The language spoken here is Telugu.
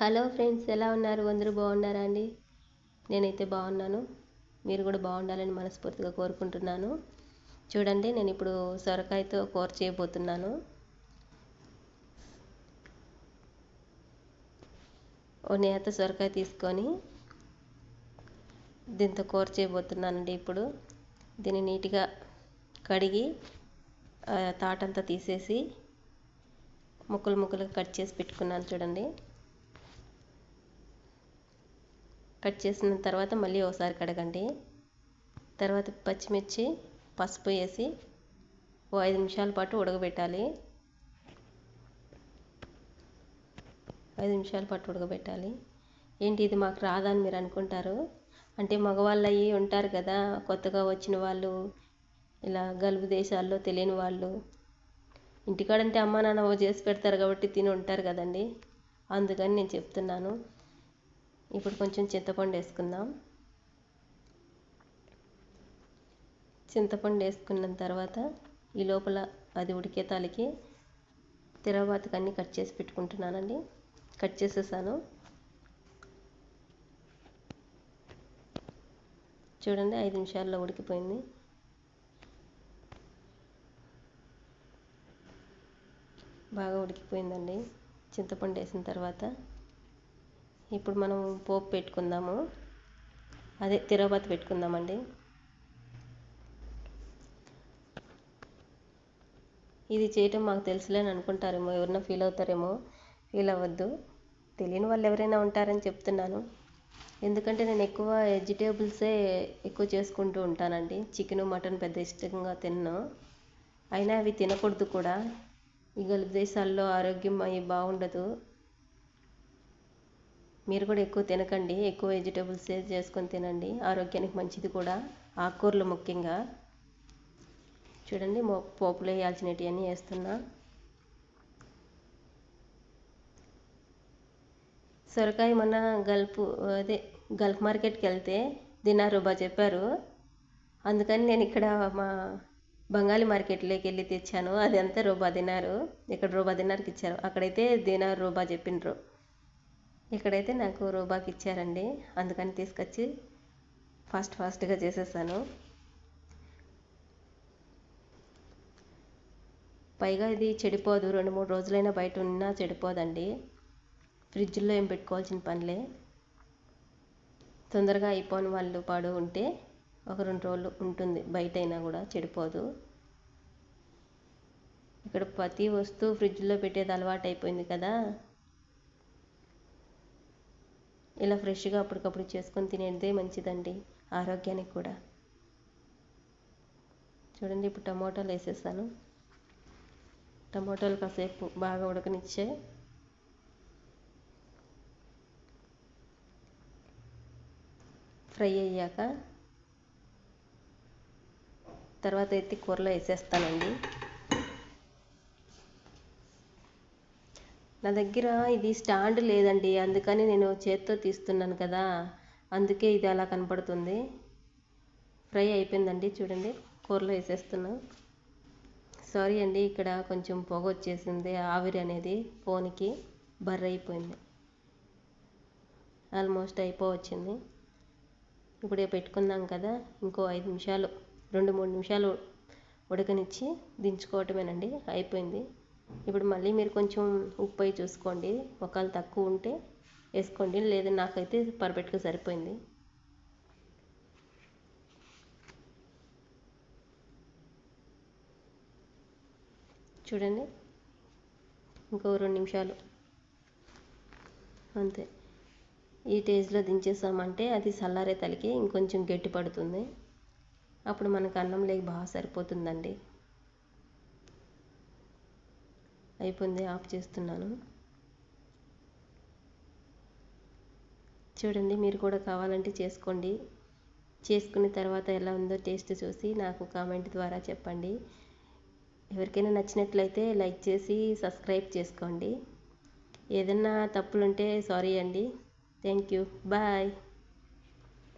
హలో ఫ్రెండ్స్, ఎలా ఉన్నారు? అందరూ బాగున్నారా అండి? నేనైతే బాగున్నాను. మీరు కూడా బాగుండాలని మనస్ఫూర్తిగా కోరుకుంటున్నాను. చూడండి, నేను ఇప్పుడు సొరకాయతో కూర చేయబోతున్నాను. ఓ నేత సొరకాయ తీసుకొని దీంతో కూర చేయబోతున్నానండి. ఇప్పుడు దీన్ని నీట్గా కడిగి తాటంతా తీసేసి ముక్కలు ముక్కలుగా కట్ చేసి పెట్టుకున్నాను. చూడండి, కట్ చేసిన తర్వాత మళ్ళీ ఒకసారి కడగండి. తర్వాత పచ్చిమిర్చి, పసుపు వేసి ఓ 5 నిమిషాల పాటు ఉడకబెట్టాలి. 5 నిమిషాల పాటు ఉడకబెట్టాలి. ఏంటి ఇది మాకు రాదా అని మీరు అనుకుంటారు. అంటే మగవాళ్ళు అయ్యి ఉంటారు కదా, కొత్తగా వచ్చిన వాళ్ళు, ఇలా గల్ఫ్ దేశాల్లో తెలియని వాళ్ళు, ఇంటికాడంటే అమ్మ నాన్న చేసి పెడతారు కాబట్టి తిని ఉంటారు కదండి. అందుకని నేను చెప్తున్నాను. ఇప్పుడు కొంచెం చింతపండు వేసుకుందాం. చింతపండు వేసుకున్న తర్వాత ఈ లోపల అది ఉడికే తాలికి తిరగబాతుకు అన్నీ కట్ చేసి పెట్టుకుంటున్నానండి. కట్ చేసేసాను. చూడండి, 5 నిమిషాల్లో ఉడికిపోయింది. బాగా ఉడికిపోయిందండి చింతపండు వేసిన తర్వాత. ఇప్పుడు మనం పోపు పెట్టుకుందాము. అదే తిరగబాతు పెట్టుకుందామండి. ఇది చేయటం మాకు తెలుసులేని అనుకుంటారేమో, ఎవరైనా ఫీల్ అవుతారేమో. ఫీల్ అవ్వద్దు, తెలియని వాళ్ళు ఎవరైనా ఉంటారని చెప్తున్నాను. ఎందుకంటే నేను ఎక్కువ వెజిటేబుల్సే ఎక్కువ చేసుకుంటూ ఉంటానండి. చికెను, మటన్ పెద్ద ఇష్టంగా తిన్నాను. అయినా అవి తినకూడదు కూడా. ఈ గల్ఫ్ దేశాల్లో ఆరోగ్యం అవి బాగుండదు. మీరు కూడా ఎక్కువ తినకండి, ఎక్కువ వెజిటేబుల్సే చేసుకొని తినండి, ఆరోగ్యానికి మంచిది కూడా, ఆకుకూరలు ముఖ్యంగా. చూడండి, పోపులో వేయాల్సినవి అన్నీ వేస్తున్నా. సొరకాయ మొన్న గల్ఫ్ మార్కెట్కి వెళ్తే దినార్ రూబా చెప్పారు. అందుకని నేను ఇక్కడ మా బంగాళీ మార్కెట్లోకి వెళ్ళి తెచ్చాను. అది అంతా రూబా దినారు. ఇక్కడ రూబా దినార్కి ఇచ్చారు, అక్కడైతే దినార్ రూబా చెప్పిండ్రు. ఇక్కడైతే నాకు రూబాకి ఇచ్చారండి. అందుకని తీసుకొచ్చి ఫాస్ట్గా చేసేసాను. పైగా ఇది చెడిపోదు, 2-3 రోజులైనా బయట ఉన్నా చెడిపోదండి. ఫ్రిడ్జ్లో ఏం పెట్టుకోవాల్సిన పనిలే. తొందరగా అయిపోని వాళ్ళు పాడు ఉంటే ఒక 2 రోజులు ఉంటుంది, బయట అయినా కూడా చెడిపోదు. ఇక్కడ ప్రతి వస్తువు ఫ్రిడ్జ్లో పెట్టేది అలవాటు అయిపోయింది కదా. ఇలా ఫ్రెష్గా అప్పటికప్పుడు చేసుకొని తినేదే మంచిదండి, ఆరోగ్యానికి కూడా. చూడండి, ఇప్పుడు టమోటాలు వేసేసాను. టమోటాలు కాసేపు బాగా ఉడకనిచ్చే ఫ్రై అయ్యాక తర్వాత ఎత్తి కూరలో వేసేస్తానండి. నా దగ్గర ఇది స్టాండ్ లేదండి, అందుకని నేను చేత్తో తీస్తున్నాను కదా, అందుకే ఇది అలా కనపడుతుంది. ఫ్రై అయిపోయిందండి. చూడండి, కూరలో వేసేస్తున్నా. సారీ అండి, ఇక్కడ కొంచెం పొగ వచ్చేసింది, ఆవిరి అనేది ఫోన్కి బర్ర అయిపోయింది. ఆల్మోస్ట్ అయిపోవచ్చింది. ఇప్పుడే పెట్టుకున్నాం కదా, ఇంకో 5 నిమిషాలు, 2-3 నిమిషాలు ఉడకనిచ్చి దించుకోవటమేనండి, అయిపోయింది. ఇప్పుడు మళ్ళీ మీరు కొంచెం ఉప్పు అయి చూసుకోండి, ఒకవేళ తక్కువ ఉంటే వేసుకోండి, లేదా నాకైతే పర్ఫెక్ట్గా సరిపోయింది. చూడండి, ఇంకో 2 నిమిషాలు అంతే. ఈ టేస్ట్లో దించేసామంటే అది చల్లారే తలికి ఇంకొంచెం గట్టి పడుతుంది. అప్పుడు మనకు అన్నం లేక బాగా సరిపోతుందండి. అయిపోయింది, ఆఫ్ చేస్తున్నాను. చూడండి, మీరు కూడా కావాలంటే చేసుకోండి. చేసుకున్న తర్వాత ఎలా ఉందో టేస్ట్ చూసి నాకు కామెంట్ ద్వారా చెప్పండి. ఎవరికైనా నచ్చినట్లయితే లైక్ చేసి సబ్స్క్రైబ్ చేసుకోండి. ఏదన్నా తప్పులుంటే సారీ అండి. Thank you, bye.